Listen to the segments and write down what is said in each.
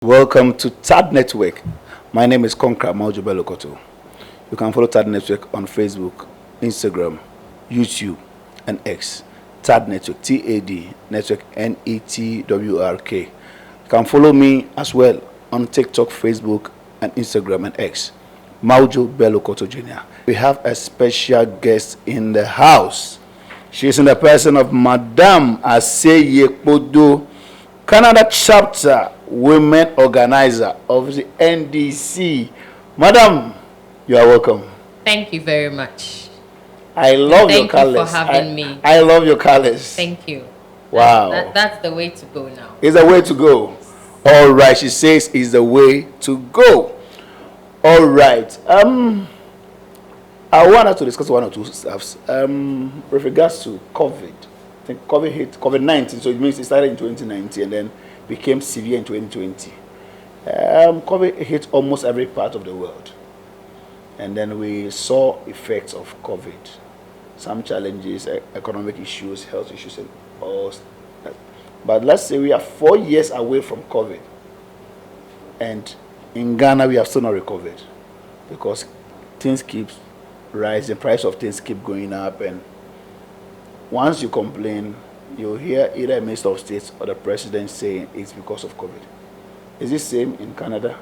Welcome to TAD Network. My name is Konkra Maujo. You can follow TAD Network on Facebook, Instagram, YouTube, and X. TAD Network, TAD Network, NETWRK. You can follow me as well on TikTok, Facebook, and Instagram and X. Maujo Belokoto Jr. We have a special guest in the house. She is in the person of Madame Aseye Kpodo, Canada chapter women organizer of the NDC. Madam, you are welcome. Thank you very much. I love your colors. Thank you for having me. I love your colors. Thank you. Wow. That's the way to go now. It's the way to go. All right. She says it's the way to go. All right. I want us to discuss one or two stuffs. With regards to COVID. I think COVID hit COVID-19, so it means it started in 2019 and then became severe in 2020. COVID hit almost every part of the world. And then we saw effects of COVID. Some challenges, economic issues, health issues, and all that. But let's say we are 4 years away from COVID. And in Ghana, we have still not recovered. Because things keep rising, price of things keep going up. And once you complain, you hear either a minister of state or the president saying it's because of COVID. Is this same in Canada?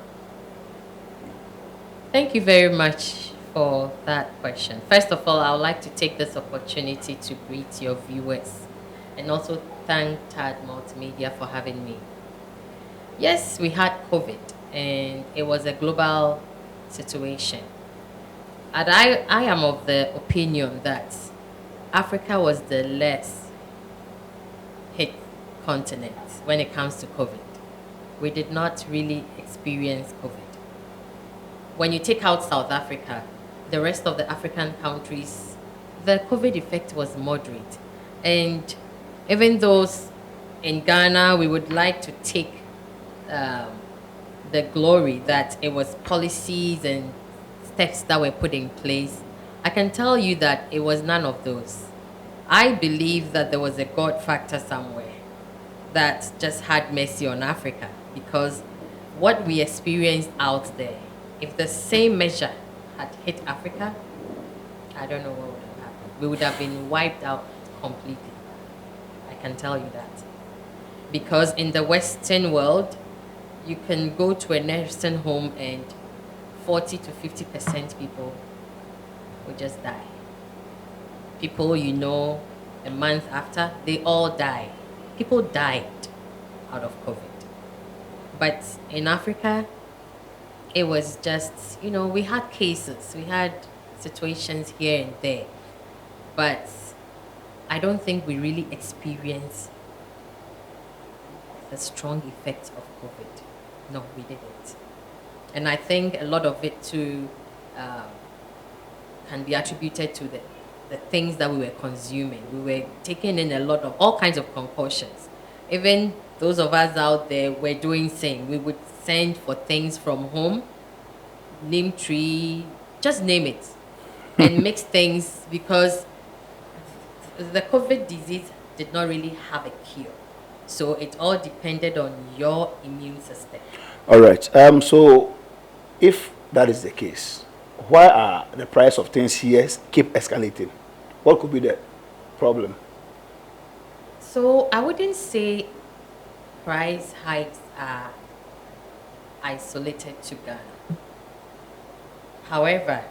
Thank you very much for that question. First of all, I would like to take this opportunity to greet your viewers and also thank TAD Multimedia for having me. Yes, we had COVID and it was a global situation. And I am of the opinion that Africa was the less hit continent when it comes to COVID. We did not really experience COVID. When you take out South Africa, the rest of the African countries, the COVID effect was moderate. And even those in Ghana, we would like to take the glory that it was policies and steps that were put in place. I can tell you that it was none of those. I believe that there was a God factor somewhere that just had mercy on Africa, because what we experienced out there, if the same measure had hit Africa, I don't know what would have happened. We would have been wiped out completely. I can tell you that. Because in the Western world, you can go to a nursing home and 40 to 50% people will just die. People you know a month after, they all die. People died out of COVID. But in Africa, it was just, we had cases, we had situations here and there. But I don't think we really experienced the strong effects of COVID. No, we didn't. And I think a lot of it too can be attributed to the things that we were consuming. We were taking in a lot of all kinds of concoctions. Even those of us out there were doing same. We would send for things from home, name tree, just name it, and mix things, because the COVID disease did not really have a cure. So it all depended on your immune system. All right. So if that is the case, why are the price of things here keep escalating? What could be the problem? So I wouldn't say price hikes are isolated to Ghana. However,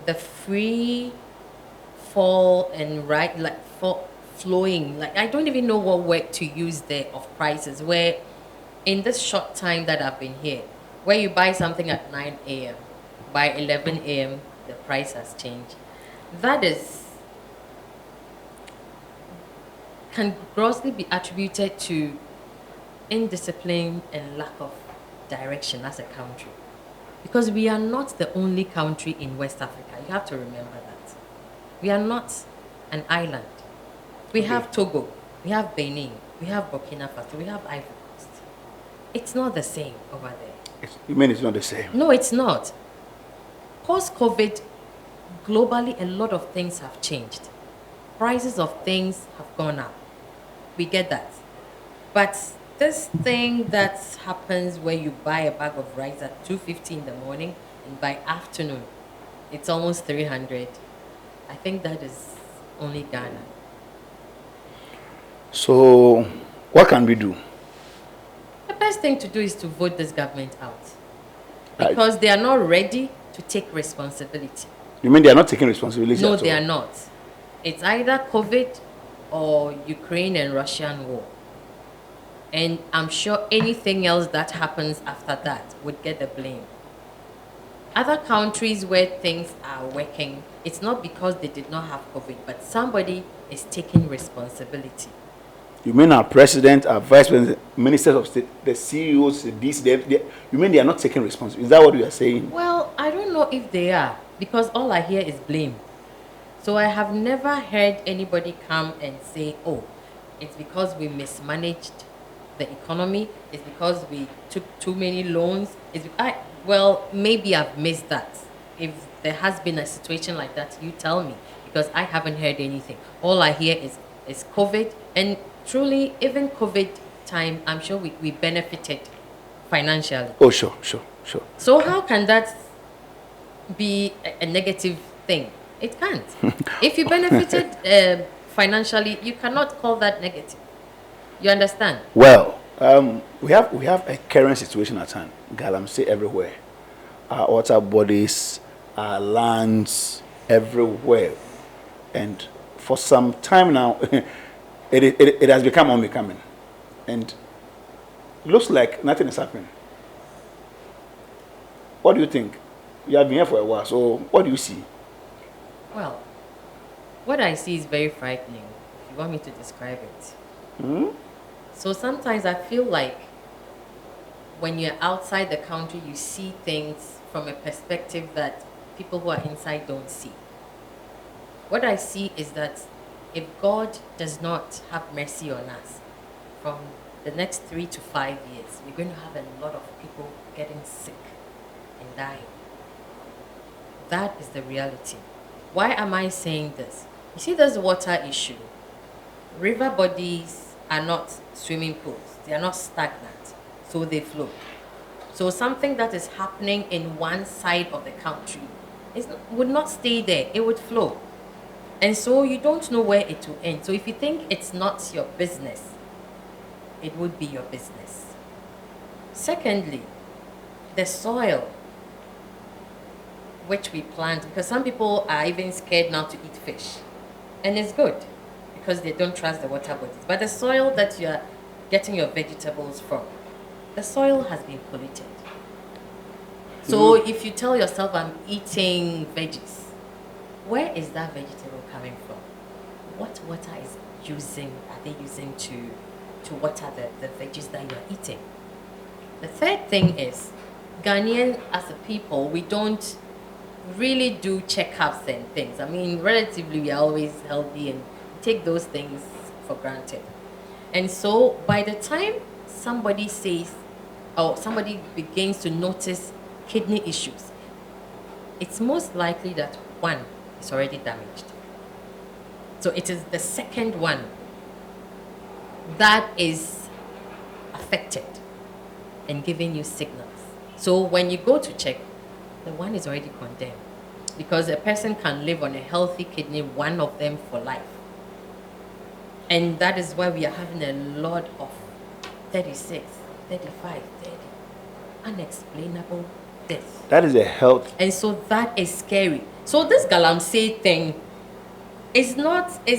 the free fall and flowing, I don't even know what word to use there, of prices, where in this short time that I've been here, where you buy something at 9 a.m., by 11 a.m., the price has changed. That can grossly be attributed to indiscipline and lack of direction as a country. Because we are not the only country in West Africa. You have to remember that. We are not an island. We have Togo, we have Benin, we have Burkina Faso, we have Ivory Coast. It's not the same over there. You mean it's not the same? No, it's not. Post-COVID, globally, a lot of things have changed. Prices of things have gone up. We get that. But this thing that happens where you buy a bag of rice at 250 in the morning and by afternoon it's almost 300. I think that is only Ghana. So, what can we do? The best thing to do is to vote this government out I- because they are not ready to take responsibility. You mean they are not taking responsibility No, at they all? are not. It's either COVID or Ukraine and Russian war. And I'm sure anything else that happens after that would get the blame. Other countries where things are working, it's not because they did not have COVID, but somebody is taking responsibility. You mean our president, our vice president, ministers of state, the CEOs, you mean they are not taking responsibility? Is that what you are saying? Well, I don't know if they are, because all I hear is blame. So I have never heard anybody come and say, oh, it's because we mismanaged the economy, it's because we took too many loans. Well, maybe I've missed that. If there has been a situation like that, you tell me, because I haven't heard anything. All I hear is COVID, and truly, even COVID time, I'm sure we benefited financially. Oh, sure. So how can that be a negative thing? It can't. If you benefited financially, you cannot call that negative. You understand? Well, we have a current situation at hand. Galamsey everywhere. Our water bodies, our lands, everywhere. And for some time now, it has become unbecoming. And looks like nothing is happening. What do you think? You have been here for a while, so what do you see? Well, what I see is very frightening, if you want me to describe it. So sometimes I feel like when you're outside the country, you see things from a perspective that people who are inside don't see. What I see is that if God does not have mercy on us, from the next 3 to 5 years, we're going to have a lot of people getting sick and dying. That is the reality. Why am I saying this? You see, there's a water issue. River bodies are not swimming pools. They are not stagnant, so they flow. So something that is happening in one side of the country would not stay there. It would flow. And so you don't know where it will end. So if you think it's not your business, it would be your business. Secondly, the soil which we plant, because some people are even scared now to eat fish. And it's good because they don't trust the water bodies. But the soil that you're getting your vegetables from, the soil has been polluted. So if you tell yourself I'm eating veggies, where is that vegetable coming from? What water are they using to water the veggies that you're eating? The third thing is, Ghanaian as a people, we don't really do checkups and things. I mean, relatively, we are always healthy and take those things for granted. And so by the time somebody says, or somebody begins to notice kidney issues, it's most likely that one is already damaged. So it is the second one that is affected and giving you signals. So when you go to check, the one is already condemned, because a person can live on a healthy kidney, one of them for life. And that is why we are having a lot of 36, 35, 30 unexplainable deaths. That is a health. And so that is scary. So this Galamsey thing is not a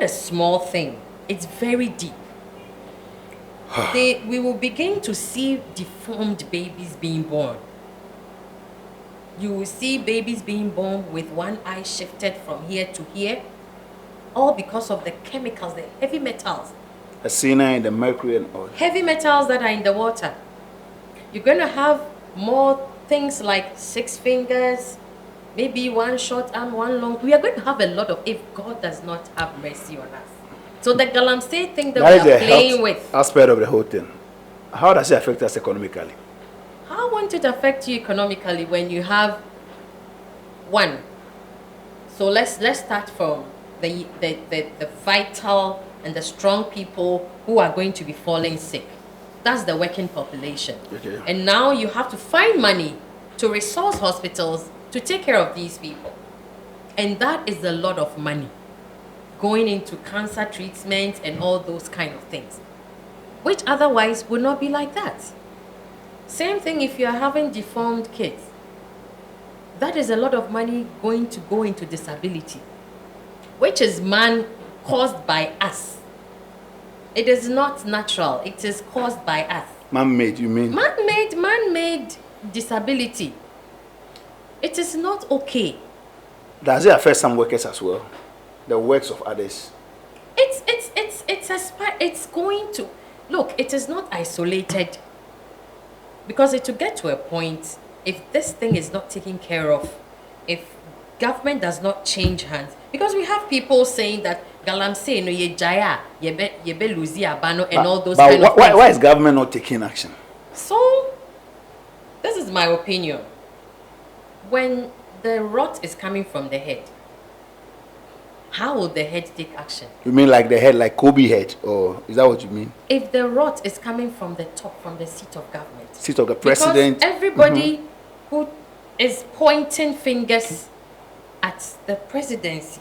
small thing. It's very deep. We will begin to see deformed babies being born. You will see babies being born with one eye shifted from here to here, all because of the chemicals, the heavy metals. Aseye, the mercury and all. Heavy metals that are in the water. You're going to have more things like 6 fingers, maybe one short arm, one long. We are going to have a lot of, if God does not have mercy on us. So the Galamsey thing that we are playing with. Aspect of the whole thing. How does it affect us economically? How won't it affect you economically when you have one? So let's start from the vital and the strong people who are going to be falling sick. That's the working population. Okay. And now you have to find money to resource hospitals to take care of these people. And that is a lot of money going into cancer treatment and all those kind of things, which otherwise would not be like that. Same thing if you are having deformed kids. That is a lot of money going to go into disability, which is caused by us. It is not natural. It is caused by us. Man-made, you mean? Man-made disability. It is not okay. Does it affect some workers as well? The works of others? It's going to... Look, it is not isolated. Because it will get to a point, if this thing is not taken care of, if government does not change hands, because we have people saying that galamsey no ye jaya yebe luzi abano and all those kind of things. Why is government not taking action? So, this is my opinion. When the rot is coming from the head, how will the head take action? You mean like the head, like Kobe head, or is that what you mean? If the rot is coming from the top, from the seat of government, seat of the president, because everybody who is pointing fingers at the presidency.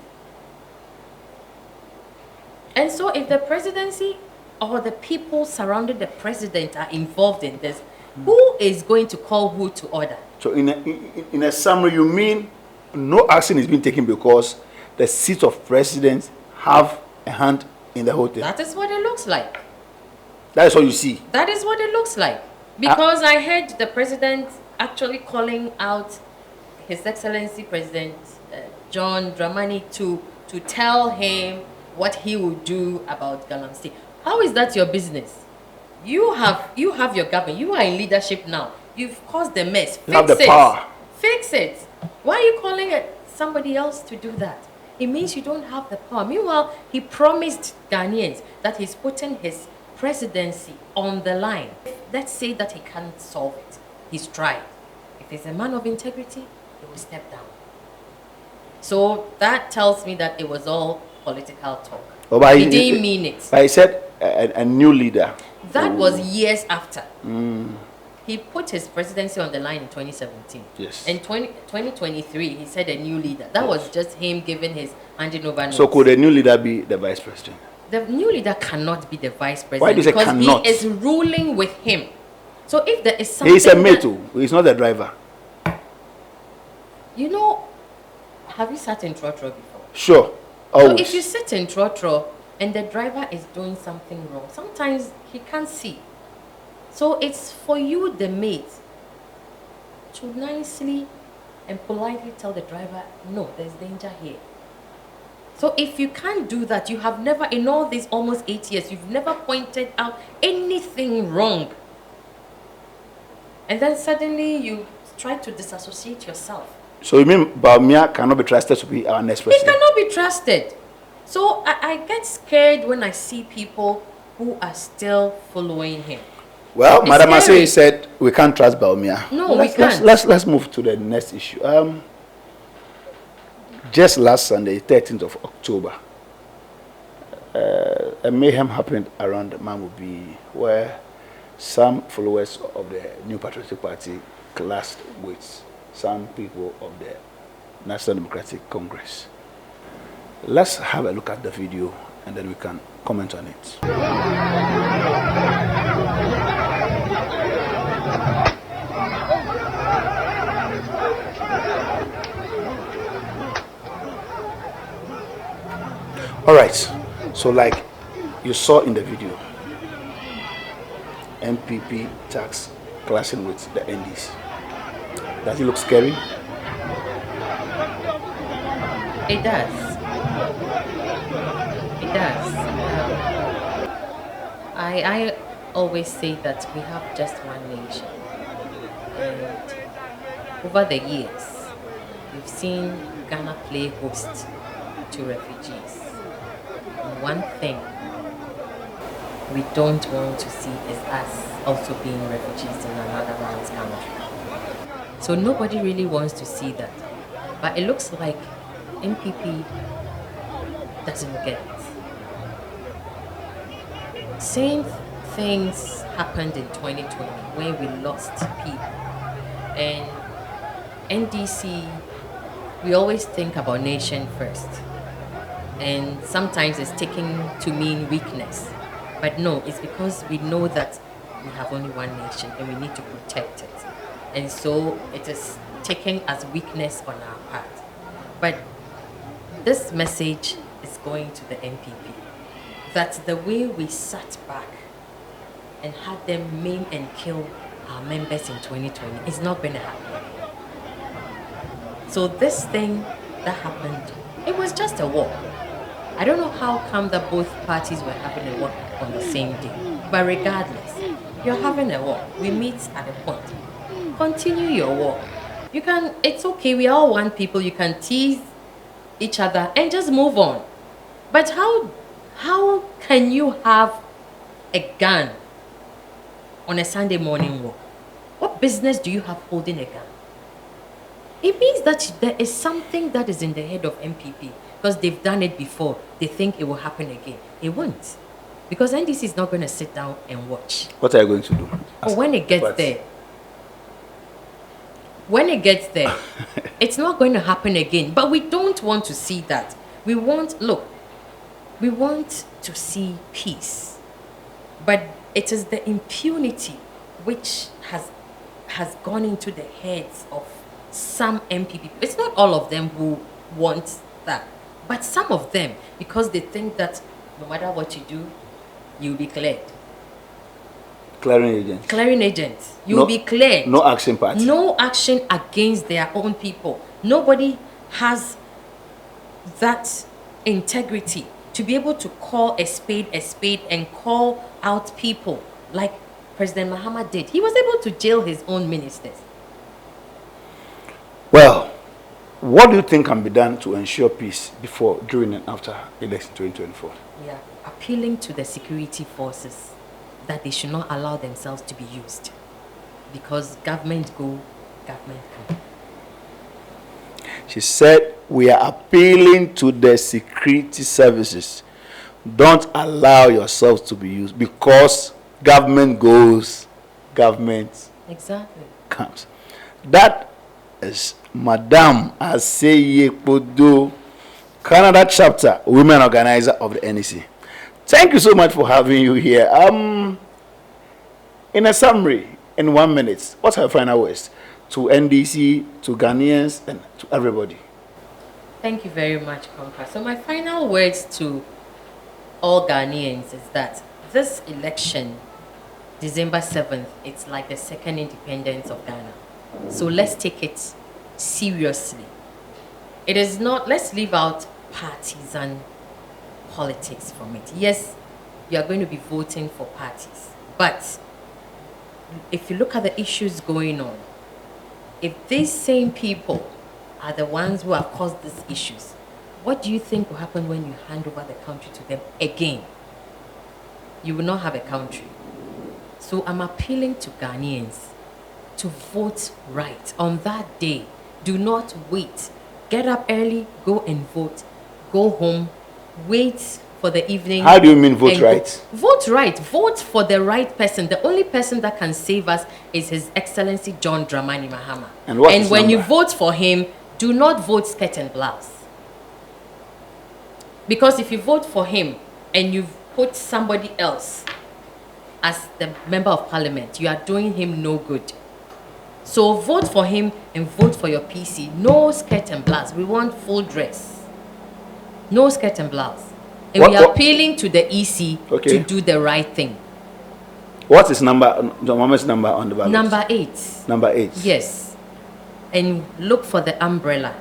And so if the presidency or the people surrounding the president are involved in this, who is going to call who to order? So in a summary, you mean no action is being taken because the seat of president have a hand in the whole thing? That is what it looks like. That is what you see? That is what it looks like. Because I heard the president actually calling out His Excellency President John Dramani to tell him what he will do about Galamsey. How is that your business? You have your government. You are in leadership now. You've caused the mess. You have the power. Fix it. Why are you calling somebody else to do that? It means you don't have the power. Meanwhile, he promised Ghanaians that he's putting his presidency on the line. Let's say that he can't solve it. He's tried. If he's a man of integrity, he will step down. So that tells me that it was all political talk. Oh, but he didn't mean it. But he said a new leader. That was years after. He put his presidency on the line in 2017. Yes. In 2023, he said a new leader. That was just him giving his handing over notes. So could a new leader be the vice president? The new leader cannot be the vice president. Why do you say because cannot? He is ruling with him. So if there is something... He's a mate too. He's not the driver. You know, have you sat in Trotro before? Sure. So Always. if you sit in Trotro and the driver is doing something wrong, sometimes he can't see. So it's for you, the mate, to nicely and politely tell the driver, no, there's danger here. So if you can't do that, you have never, in all these almost 8 years, you've never pointed out anything wrong. And then suddenly you try to disassociate yourself. So you mean Baumia cannot be trusted to be our next He president? cannot be trusted. So I get scared when I see people who are still following him. Well, It's Madam scary. Aseye said we can't trust Baumia. No, we can't. Let's move to the next issue. Just last Sunday, 13th of October, a mayhem happened around Mamubi where some followers of the New Patriotic Party clashed with some people of the National Democratic Congress. Let's have a look at the video and then we can comment on it. All right, so like you saw in the video, MPP tax clashing with the NDs. Does it look scary? It does. It does. I always say that we have just one nation. And over the years, we've seen Ghana play host to refugees. And one thing we don't want to see is us also being refugees in another man's country. So nobody really wants to see that. But it looks like MPP doesn't get it. Same things happened in 2020 when we lost people. And NDC, we always think about nation first. And sometimes it's taken to mean weakness. But no, it's because we know that we have only one nation and we need to protect it. And so it is taken as weakness on our part. But this message is going to the NPP that the way we sat back and had them maim and kill our members in 2020 is not going to happen. So this thing that happened, it was just a war. I don't know how come that both parties were having a war on the same day. But regardless, you're having a war. We meet at a point. Continue your war. You can, it's okay, we all want people, you can tease each other and just move on. But how can you have a gun on a Sunday morning walk? What business do you have holding a gun? It means that there is something that is in the head of MPP because they've done it before. They think it will happen again. It won't. Because NDC is not going to sit down and watch. What are you going to do? But when it gets there, it's not going to happen again. But we don't want to see that. We want to see peace. But it is the impunity which has gone into the heads of some MPP. It's not all of them who want that, but some of them, because they think that no matter what you do, you'll be cleared. Clearing agents. You'll be cleared. No action party. No action against their own people. Nobody has that integrity to be able to call a spade and call out people like President Mahama did. He was able to jail his own ministers. Well, what do you think can be done to ensure peace before, during, and after election 2024? Yeah, appealing to the security forces that they should not allow themselves to be used. Because government go, government come. She said, we are appealing to the security services. Don't allow yourselves to be used because government goes, government exactly comes. That is Madam Aseye Kpodo, Canada chapter, women organizer of the NEC. Thank you so much for having you here. In a summary, in 1 minute, what's her final words to NDC, to Ghanaians, and to everybody? Thank you very much, Conca. So my final words to all Ghanaians is that this election, December 7th, it's like the second independence of Ghana. So let's take it seriously. It is not, let's leave out partisan politics from it. Yes, you are going to be voting for parties, but if you look at the issues going on, if these same people are the ones who have caused these issues, what do you think will happen when you hand over the country to them again? You will not have a country. So I'm appealing to Ghanaians to vote right on that day. Do not wait. Get up early, go and vote. Go home, wait for the evening. How do you mean vote right? Vote right. Vote for the right person. The only person that can save us is His Excellency John Dramani Mahama. And when you vote for him, do not vote skirt and blouse. Because if you vote for him and you put somebody else as the member of parliament, you are doing him no good. So vote for him and vote for your PC. No skirt and blouse. We want full dress. No skirt and blouse. And we are appealing to the EC to do the right thing. What is Mama's number on the ballot? Number 8. Number 8. Yes. And look for the umbrella.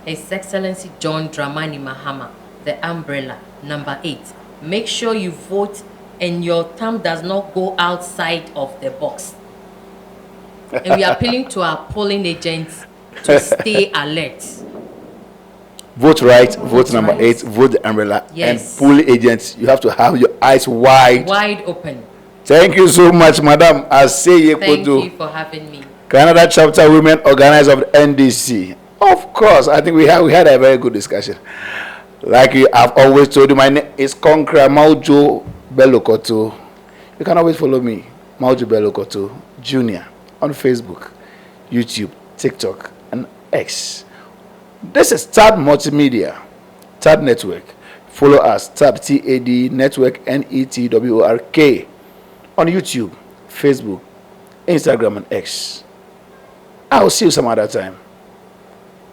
His Excellency John Dramani Mahama, the umbrella, number 8. Make sure you vote and your thumb does not go outside of the box. And we are appealing to our polling agents to stay alert. Vote right, vote number 8, vote the umbrella. Yes. And polling agents, you have to have your eyes wide Open. Thank you so much, Madam Aseye Kpodo. Thank you for having me. Canada chapter women organizer of the NDC. Of course, I think we had a very good discussion. Like I've always told you, my name is Konkra Maujo Bello Koto. You can always follow me, Mauju Bello Koto Jr. on Facebook, YouTube, TikTok, and X. This is Tab Multimedia, Tab Network. Follow us, Tab TAD Network NETWORK on YouTube, Facebook, Instagram, and X. I will see you some other time.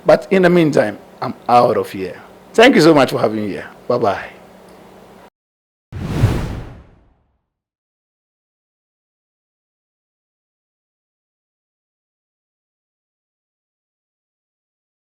But in the meantime, I'm out of here. Thank you so much for having me here. Bye-bye.